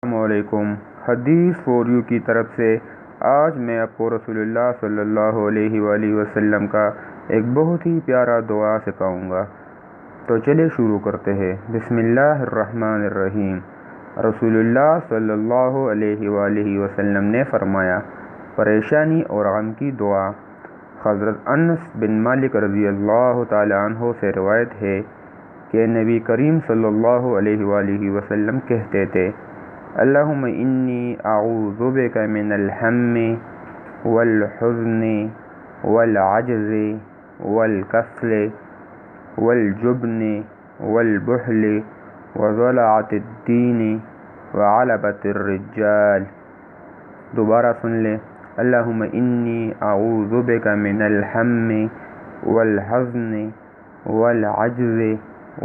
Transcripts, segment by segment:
السلام علیکم۔ حدیث فور یو کی طرف سے آج میں آپ کو رسول اللہ صلی اللہ علیہ وآلہ وسلم کا ایک بہت ہی پیارا دعا سکھاؤں گا، تو چلے شروع کرتے ہیں۔ بسم اللہ الرحمن الرحیم۔ رسول اللہ صلی اللہ علیہ وآلہ وسلم نے فرمایا، پریشانی اور غم کی دعا۔ حضرت انس بن مالک رضی اللہ تعالی عنہ سے روایت ہے کہ نبی کریم صلی اللہ علیہ وآلہ وسلم کہتے تھے، اللہم انی اعوذ بک من الہم والحزن والعجز والکسل والجبن والبخل وضلعۃ الدین وغلبۃ الرجال۔ دوبارہ سن لیں، اللہم انی اعوذ بک من الہم والحزن والعجز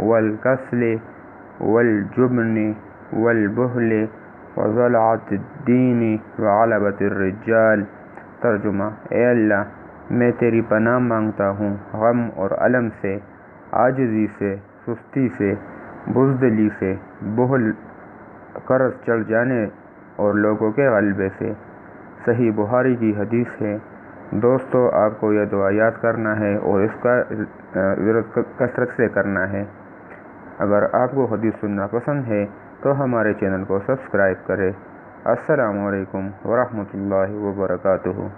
والکسل والجبن والبخل وضلعۃ الدین وغلبۃ الرجال۔ ترجمہ: اے اللہ، میں تیری پناہ مانگتا ہوں غم اور الم سے، عاجزی سے، سستی سے، بزدلی سے، بخل، قرض چڑھ جانے اور لوگوں کے غلبے سے۔ صحیح بخاری کی حدیث ہے۔ دوستو، آپ کو یہ دعا یاد کرنا ہے اور اس کا ورد کثرت سے کرنا ہے۔ اگر آپ کو حدیث سننا پسند ہے تو ہمارے چینل کو سبسکرائب کریں۔ السلام علیکم ورحمۃ اللہ وبرکاتہ۔